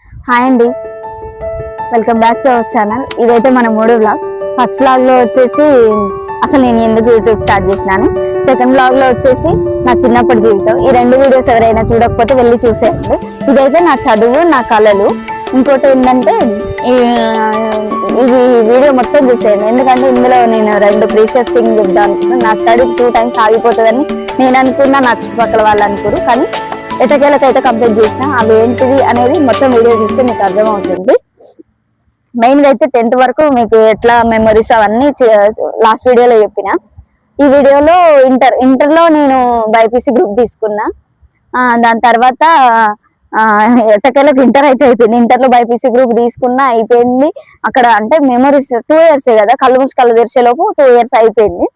Hi అండి, welcome back to our channel. ఇదైతే మన మూడో బ్లాగ్. ఫస్ట్ బ్లాగ్ లో వచ్చేసి అసలు నేను ఎందుకు యూట్యూబ్ స్టార్ట్ చేసినాను, సెకండ్ బ్లాగ్ లో వచ్చేసి నా చిన్నప్పటి జీవితం. ఈ రెండు వీడియోస్ ఎవరైనా చూడకపోతే వెళ్ళి చూసేయండి. ఇదైతే నా చదువు, నా కళలు. ఇంకోటి ఏంటంటే ఇది వీడియో మొత్తం చూసేయండి, ఎందుకంటే ఇందులో నేను రెండు ప్రీషియస్ థింగ్ చెప్తాను. నా స్టడీ 2 times ఆగిపోతుందని నేను అనుకున్నా, నా చుట్టుపక్కల వాళ్ళు అనుకోరు. కానీ ఎటకేలకైతే కంప్లీట్ చేసిన. అవి ఏంటిది అనేది మొత్తం వీడియో చూస్తే మీకు అర్థమవుతుంది. మెయిన్ గా అయితే 10th వరకు మీకు ఎట్లా మెమరీస్ అవన్నీ లాస్ట్ వీడియోలో చెప్పిన. ఈ వీడియోలో ఇంటర్ లో నేను బైపీసీ గ్రూప్ తీసుకున్నా. దాని తర్వాత ఎట్టకేలకు ఇంటర్ అయితే అయిపోయింది. ఇంటర్ లో బైపీసీ గ్రూప్ తీసుకున్నా, అయిపోయింది. అక్కడ అంటే మెమరీస్ 2 years కదా, కళ్ళు మూసి కళ్ళు తెరిచేలోపు 2 years అయిపోయింది.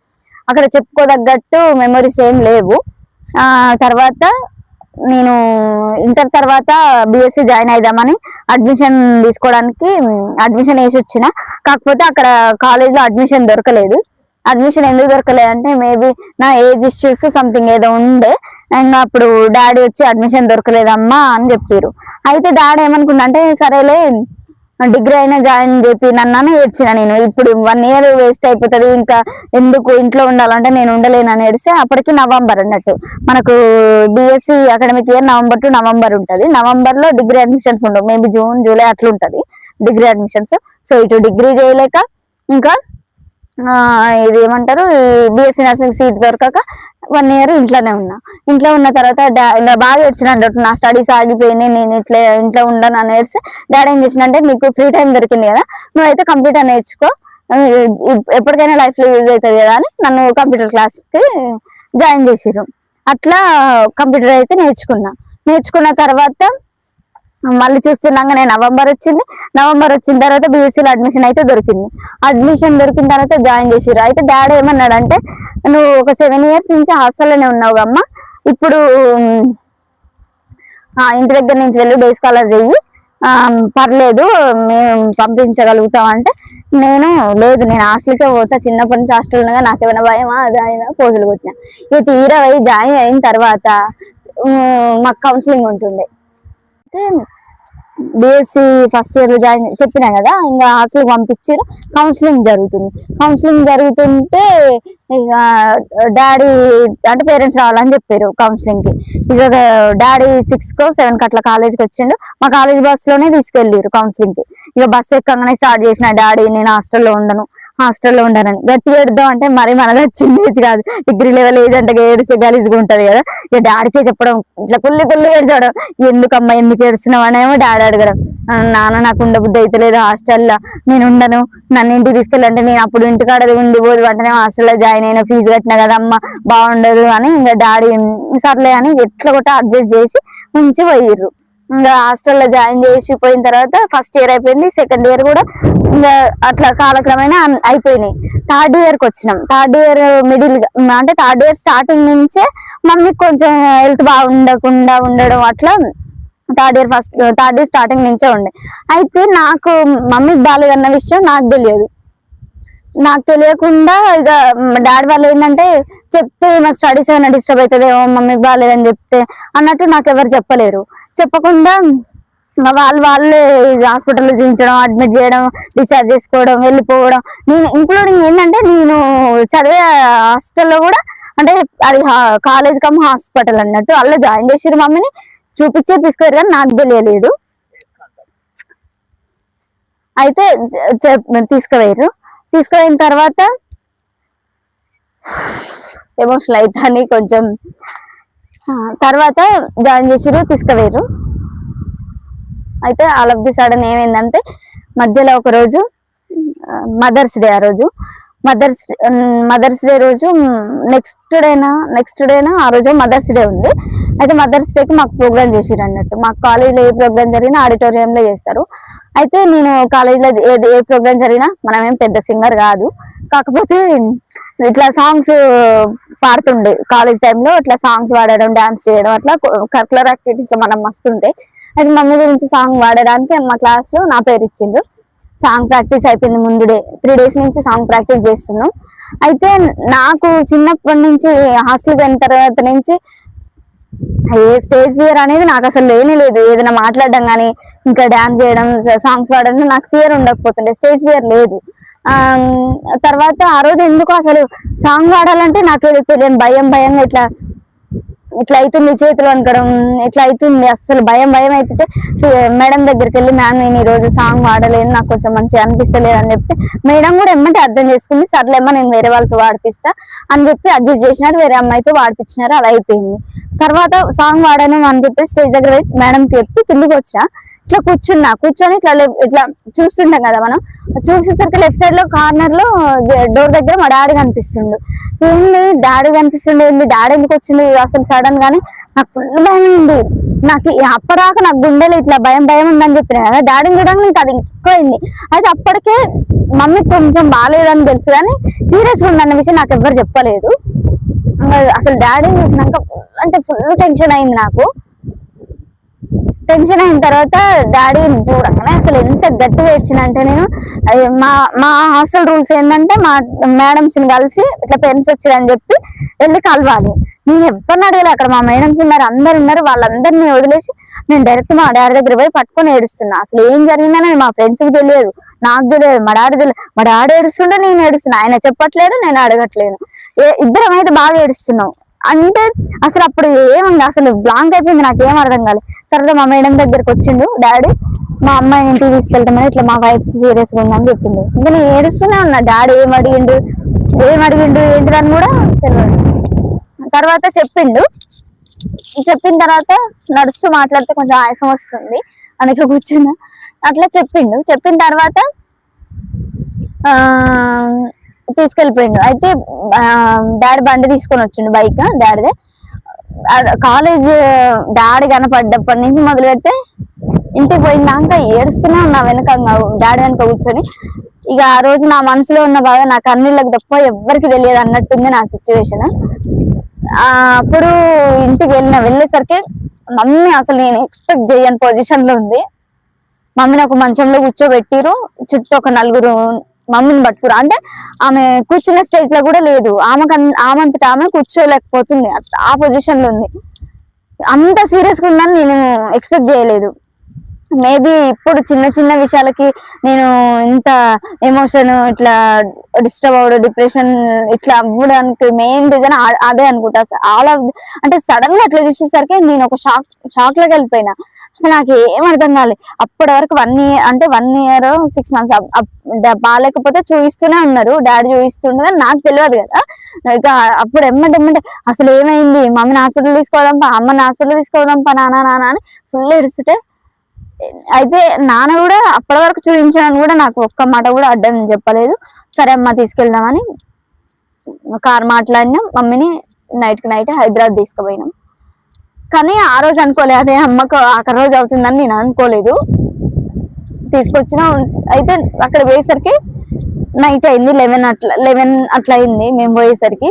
అక్కడ చెప్పుకోదగ్గట్టు మెమరీస్ ఏం లేవు. తర్వాత నేను ఇంటర్ తర్వాత బిఎస్సి జాయిన్ అయిదామని అడ్మిషన్ తీసుకోవడానికి అడ్మిషన్ వేసి వచ్చిన. కాకపోతే అక్కడ కాలేజ్ లో అడ్మిషన్ దొరకలేదు. అడ్మిషన్ ఎందుకు దొరకలేదు అంటే మేబీ నా ఏజ్ ఇష్యూస్ సంథింగ్ ఏదో ఉండే. ఇంకా అప్పుడు డాడీ వచ్చి అడ్మిషన్ దొరకలేదమ్మా అని చెప్పారు. అయితే డాడీ ఏమనుకున్నా అంటే సరేలే డిగ్రీ అయినా జాయిన్ చెప్పి నన్ను ఏడ్చిన. నేను ఇప్పుడు 1 year వేస్ట్ అయిపోతుంది, ఇంకా ఎందుకు ఇంట్లో ఉండాలంటే నేను ఉండలేనని ఏడిస్తే అప్పటికి నవంబర్ అన్నట్టు. మనకు BSc academic year November to November ఉంటుంది. నవంబర్ లో డిగ్రీ అడ్మిషన్స్ ఉండవు, మేబీ జూన్ జూలై అట్లా ఉంటది డిగ్రీ అడ్మిషన్స్. సో ఇటు డిగ్రీ చేయలేక ఇంకా ఇది ఏమంటారు బిఎస్సి నర్సింగ్ సీట్ దొరకక 1 year ఇంట్లోనే ఉన్నా. ఇంట్లో ఉన్న తర్వాత ఇంకా బాగా ఏడ్చిన, నా స్టడీస్ ఆగిపోయినాయి, నేను ఇట్లా ఇంట్లో ఉండను అని ఏడిస్తే డాడీ ఏం చేసినంటే నీకు ఫ్రీ టైం దొరికింది కదా, నువ్వైతే కంప్యూటర్ నేర్చుకో, ఎప్పటికైనా లైఫ్ లో యూజ్ అవుతుంది కదా అని నన్ను కంప్యూటర్ క్లాస్ కి జాయిన్ చేసిర్రు. అట్లా కంప్యూటర్ అయితే నేర్చుకున్న తర్వాత మళ్ళీ చూస్తున్నాగానే నవంబర్ వచ్చింది. నవంబర్ వచ్చిన తర్వాత బీఎస్సీలో అడ్మిషన్ అయితే దొరికింది. అడ్మిషన్ దొరికిన తర్వాత జాయిన్ చేసిర్రు. అయితే డాడీ ఏమన్నాడంటే నువ్వు ఒక 7 years నుంచి హాస్టల్లోనే ఉన్నావు అమ్మా, ఇప్పుడు ఇంటి దగ్గర నుంచి వెళ్ళి డే స్కాలర్ చెయ్యి, పర్లేదు మేము పంపించగలుగుతాం అంటే నేను లేదు, నేను హాస్టల్కే పోతా, చిన్నప్పటి నుంచి హాస్టల్ ఉండగా నాకేమైనా భయమా అదైనా పోజులు కొట్టినా. ఇక తీరా జాయిన్ అయిన తర్వాత మాకు కౌన్సిలింగ్ ఉంటుండే. అయితే బిఎస్సి ఫస్ట్ ఇయర్ లో జాయిన్ చెప్పినా కదా, ఇంకా హాస్టల్ పంపించారు. కౌన్సిలింగ్ జరుగుతుంటే ఇక డాడీ అంటే పేరెంట్స్ రావాలని చెప్పారు కౌన్సిలింగ్ కి. ఇక డాడీ 6కో 7కో అట్లా కాలేజ్కి వచ్చిండు. మా కాలేజ్ బస్ లోనే తీసుకెళ్ళారు కౌన్సిలింగ్ కి. ఇక బస్ ఎక్కగానే స్టార్ట్ చేసిన డాడీ నేను హాస్టల్లో ఉండనని. గట్టి ఏడుద్దాం అంటే మరి మనది చిన్న ఏజ్ కాదు, డిగ్రీ లెవెల్ ఏజ్ అంటే ఏడిస్తే గలీజ్గా ఉంటది కదా. ఇక డాడీకే చెప్పడం, ఇట్లా పుల్లి ఏడ్చడం, ఎందుకమ్మా ఎందుకు ఏడుస్తున్నావు అనేమో డాడీ అడగడం. నాన్న నాకు ఉండబుద్ధి అయితే లేదు హాస్టల్లో, నేను ఉండను, నన్ను ఇంటికి తీసుకెళ్ళంటే నేను అప్పుడు ఇంటికాడ ఉండిపోదు అంటేనే హాస్టల్లో జాయిన్ అయినా, ఫీజు కట్టినా కదమ్మా బాగుండదు అని ఇంకా డాడీ సర్లే అని ఎట్లా కూడా అడ్జస్ట్ చేసి ఉంచి పోయిర్రు. ఇంకా హాస్టల్లో జాయిన్ చేసి పోయిన తర్వాత ఫస్ట్ ఇయర్ అయిపోయింది, సెకండ్ ఇయర్ కూడా ఇంకా అట్లా కాలక్రమేణా అయిపోయినాయి. థర్డ్ ఇయర్కి వచ్చినాం. థర్డ్ ఇయర్ మిడిల్ అంటే థర్డ్ ఇయర్ స్టార్టింగ్ నుంచే మమ్మీకి కొంచెం హెల్త్ బాగుండకుండా ఉండడం అట్లా థర్డ్ ఇయర్ స్టార్టింగ్ నుంచే ఉండే. అయితే నాకు మమ్మీకి బాగాలేదన్న విషయం నాకు తెలియకుండా ఇక డాడీ వాళ్ళు ఏంటంటే చెప్తే మా స్టడీస్ ఏమైనా డిస్టర్బ్ అవుతుందేమో మమ్మీకి బాగాలేదని చెప్తే అన్నట్టు నాకు ఎవరు చెప్పకుండా వాళ్ళే హాస్పిటల్లో చూపించడం, అడ్మిట్ చేయడం, డిశ్చార్జ్ చేసుకోవడం, వెళ్ళిపోవడం. నేను ఇంక్లూడింగ్ ఏంటంటే నేను చదివే హాస్టల్లో కూడా అంటే అది కాలేజ్ కమ్ హాస్పిటల్ అన్నట్టు అలా జాయిన్ చేసారు. మమ్మీని చూపించే తీసుకెళ్ళారు కానీ నాకు తెలియలేదు. అయితే తీసుకుపోయిన తర్వాత ఎమోషనల్ అవుతాని కొంచెం. తర్వాత జాయిన్ చేసిరు, తీసుకుపోయారు. అయితే ఆల్ ఆఫ్ ది సడన్ ఏమైందంటే మధ్యలో ఒక రోజు మదర్స్ డే, మదర్స్ డే రోజు నెక్స్ట్ డేనా ఆ రోజు మదర్స్ డే ఉంది. అయితే మదర్స్ డేకి మాకు ప్రోగ్రామ్ చేసిరు అన్నట్టు. మాకు కాలేజ్లో ఏ ప్రోగ్రామ్ జరిగినా ఆడిటోరియంలో చేస్తారు. అయితే నేను కాలేజ్లో ఏ ప్రోగ్రామ్ జరిగినా, మనమేం పెద్ద సింగర్ కాదు, కాకపోతే ఇట్లా సాంగ్స్ పాడుతుండే కాలేజ్ టైంలో. ఇట్లా సాంగ్స్ పాడడం, డాన్స్ చేయడం, అట్లా కరికులర్ యాక్టివిటీస్ లో మనం మస్తుంటాయి. అయితే మమ్మీ గురించి సాంగ్ పాడడానికి మా క్లాస్ లో నా పేరు ఇచ్చిండ్రు. సాంగ్ ప్రాక్టీస్ అయిపోయింది ముందు డే. 3 days నుంచి సాంగ్ ప్రాక్టీస్ చేస్తున్నాం. అయితే నాకు చిన్నప్పటి నుంచి హాస్టల్కి అయిన తర్వాత నుంచి ఏ స్టేజ్ ఫియర్ అనేది నాకు అసలు లేనే లేదు. ఏదైనా మాట్లాడడం కానీ ఇంకా డాన్స్ చేయడం సాంగ్స్ పాడడం నాకు ఫియర్ ఉండకపోతుండే, స్టేజ్ ఫియర్ లేదు. ఆ తర్వాత ఆ రోజు ఎందుకు అసలు సాంగ్ పాడాలంటే నాకు ఏదో తెలియని భయంగా ఇట్లా ఇట్లా అవుతుంది, చేతులు అనకడం ఇట్లా అవుతుంది, అసలు భయం అవుతుంటే మేడం దగ్గరికి వెళ్ళి మ్యామ్ నేను ఈ రోజు సాంగ్ పాడలేను, నాకు కొంచెం మంచిగా అనిపిస్తలేదు అని చెప్తే మేడం కూడా ఎమ్మంటే అర్థం చేసుకుంది, సర్లేమ్మా నేను వేరే వాళ్ళతో వాడిపిస్తా అని చెప్పి అడ్జస్ట్ చేసినారు, వేరే అమ్మాయితో వాడిపించినారు, అలా అయిపోయింది. తర్వాత సాంగ్ పాడాను అని చెప్పి స్టేజ్ దగ్గర మేడంకి చెప్పి కిందికి వచ్చా. ఇట్లా కూర్చొని ఇట్లా చూస్తుంటాం కదా మనం, చూసేసరికి లెఫ్ట్ సైడ్ లో కార్నర్ లో డోర్ దగ్గర మా డాడీ కనిపిస్తుండు. ఏంది డాడీ కనిపిస్తుండే, ఏంది డాడీ ఎందుకు వచ్చిండు అసలు సడన్ గానీ నాకు ఫుల్ భయం ఉంది. నాకు అప్పటిదాకా నాకు గుండెలు ఇట్లా భయం ఉందని చెప్పిన కదా, డాడీని చూడడానికి ఇంకా అది ఎక్కువైంది. అయితే అప్పటికే మమ్మీ కొంచెం బాగాలేదని తెలుసు కానీ సీరియస్గా ఉందన్న విషయం నాకు ఎవ్వరు చెప్పలేదు. అసలు డాడీని చూసినాక అంటే ఫుల్ టెన్షన్ అయింది నాకు. టెన్షన్ అయిన తర్వాత డాడీ చూడగానే అసలు ఎంత గట్టిగా ఏడ్చినంటే నేను మా హాస్టల్ రూల్స్ ఏంటంటే మా మేడమ్స్ ని కలిసి ఇట్లా పేరెంట్స్ వచ్చారని చెప్పి వెళ్ళి కలవాలి. నేను ఎవరిని అడగలే, అక్కడ మా మేడమ్స్ ఉన్నారు, అందరు ఉన్నారు, వాళ్ళందరినీ వదిలేసి నేను డైరెక్ట్ మా డాడీ దగ్గర పోయి పట్టుకొని ఏడుస్తున్నా. అసలు ఏం జరిగిందని మా ఫ్రెండ్స్ కి తెలియదు, నాకు తెలియదు, మా డాడీ తెలియదు. మా డాడీ ఏడుస్తుంటే నేను ఏడుస్తున్నా, ఆయన చెప్పట్లేదు, నేను అడగట్లేను, ఇద్దరం అయితే బాగా ఏడుస్తున్నాం. అంటే అసలు అప్పుడు ఏముంది అసలు బ్లాంక్ అయిపోయింది, నాకేం అర్థం కాలేదు. తర్వాత మా మేడం దగ్గరకు వచ్చిండు డాడీ, మా అమ్మాయిని ఇంటికి తీసుకెళ్తామని, ఇట్లా మా వైఫ్ సీరియస్ గా ఉందని చెప్పిండు. ఇంకా నేను ఏడుస్తూనే ఉన్నా, డాడీ ఏం అడిగిండు ఏంటిదని కూడా తెలియదు. తర్వాత చెప్పిన తర్వాత నడుస్తూ మాట్లాడితే కొంచెం ఆయాసం వస్తుంది అందుకే కూర్చున్నా. అట్లా చెప్పిన తర్వాత తీసుకెళ్ళిపోయిండు. అయితే డాడీ బండి తీసుకొని వచ్చిండు, బైక్ డాడీదే. కాలేజ్ డాడీ కనపడ్డప్పటి నుంచి మొదలు పెడితే ఇంటికి పోయిందాక ఏడుస్తూనే ఉన్నా డాడీ వెనక కూర్చొని. ఇక ఆ రోజు నా మనసులో ఉన్న బాధ నా కన్నీళ్ళకి తప్ప ఎవ్వరికి తెలియదు అన్నట్టుంది నా సిచ్యువేషన్. అప్పుడు ఇంటికి వెళ్ళేసరికి మమ్మీ అసలు నేను ఎక్స్పెక్ట్ చేయని పొజిషన్ లో ఉంది. మమ్మీని ఒక మంచంలో కూర్చోబెట్టిరు, చుట్టూ ఒక నలుగురు మమ్మీని పట్టుకురు. అంటే ఆమె కూర్చున్న స్టేజ్ లో కూడా లేదు, ఆమె కూర్చోలేకపోతుంది, ఆ పొజిషన్ లో ఉంది. అంత సీరియస్ గా ఉందని నేను ఎక్స్పెక్ట్ చేయలేదు. మేబీ ఇప్పుడు చిన్న విషయాలకి నేను ఇంత ఎమోషన్ ఇట్లా డిస్టర్బ్ అవ్వడం, డిప్రెషన్ ఇట్లా అవ్వడానికి మెయిన్ రీజన్ అదే అనుకుంటా. అంటే సడన్ గా అట్లా చూసేసరికి నేను ఒక షాక్ లోకి వెళ్ళిపోయినా. అసలు నాకు ఏం అర్థం కాలేదు. అప్పటి వరకు 1 year 6 months బాగాలేకపోతే చూపిస్తూనే ఉన్నారు, డాడీ చూపిస్తుండే, నాకు తెలియదు కదా. ఇక అప్పుడు ఎమ్మంటే అసలు ఏమైంది, మమ్మీని హాస్పిటల్ తీసుకోవడం అమ్మని హాస్పిటల్ తీసుకోవడం నాన్న అని ఫుల్ ఏడుస్తుంటే, అయితే నాన్న కూడా అప్పటి వరకు చూపించాలని కూడా నాకు ఒక్క మాట కూడా అడ్డం చెప్పలేదు. సరే అమ్మ తీసుకెళ్దామని కార్ మాట్లాడినాం, మమ్మీని నైట్ హైదరాబాద్ తీసుకుపోయినాం. కానీ ఆ రోజు అనుకోలేదు, అదే అమ్మకు ఆఖరి రోజు అవుతుందని నేను అనుకోలేదు. తీసుకొచ్చిన అయితే అక్కడ పోయేసరికి నైట్ అయింది, 11 అట్లా అయింది మేము పోయేసరికి.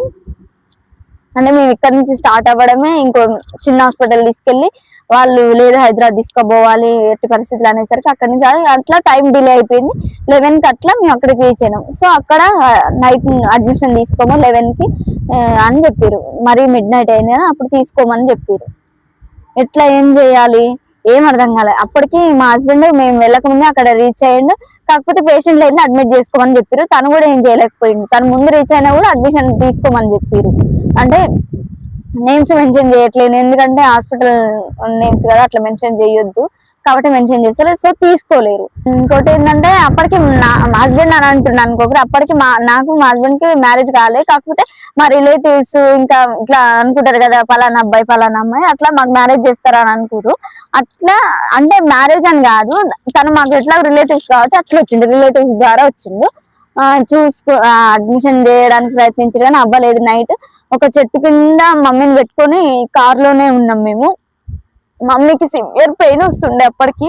అంటే మేము ఇక్కడ నుంచి స్టార్ట్ అవ్వడమే ఇంకో చిన్న హాస్పిటల్ తీసుకెళ్లి వాళ్ళు లేదు హైదరాబాద్ తీసుకోపోవాలి ఎట్టి పరిస్థితులు అనేసరికి అక్కడి నుంచి అట్లా టైం డిలే అయిపోయింది. 11కి అట్లా మేము అక్కడికి రీచ్ అయినాం. సో అక్కడ నైట్ అడ్మిషన్ తీసుకోము 11కి అని చెప్పారు. మరి మిడ్ నైట్ అయింది కదా, అప్పుడు తీసుకోమని చెప్పారు. ఎట్లా ఏం చేయాలి ఏం అర్థం కాలేదు. అప్పటికి మా హస్బెండ్ మేము వెళ్ళకముందే అక్కడ రీచ్ అయ్యిండు. కాకపోతే పేషెంట్ అయితే అడ్మిట్ చేసుకోమని చెప్పారు. తను కూడా ఏం చేయలేకపోయింది. తను ముందు రీచ్ అయినా కూడా అడ్మిషన్ తీసుకోమని చెప్పారు. అంటే నేమ్స్ మెన్షన్ చేయట్లేదు, ఎందుకంటే హాస్పిటల్ నేమ్స్ కదా, అట్లా మెన్షన్ చేయొద్దు కాబట్టి మెన్షన్ చేస్తారు. సో తీసుకోలేరు. ఇంకోటి ఏంటంటే అప్పటికి మా హస్బెండ్ అని అంటున్నాను అనుకోకరు, అప్పటికి నాకు మా హస్బెండ్ కి మ్యారేజ్ కాలేదు. కాకపోతే మా రిలేటివ్స్ ఇంకా ఇట్లా అనుకుంటారు కదా, పలానా అమ్మాయి అట్లా మాకు మ్యారేజ్ చేస్తారని అనుకోరు. అట్లా అంటే మ్యారేజ్ అని కాదు, తను మాకు ఎట్లా రిలేటివ్స్ కాబట్టి అట్లా వచ్చిండు, రిలేటివ్స్ ద్వారా వచ్చిండు. అడ్మిషన్ చేయడానికి ప్రయత్నించారు కానీ అవ్వలేదు. నైట్ ఒక చెట్టు కింద మమ్మీని పెట్టుకొని కార్ లోనే ఉన్నాం మేము. మమ్మీకి సివియర్ పెయిన్ వస్తుండే అప్పటికి.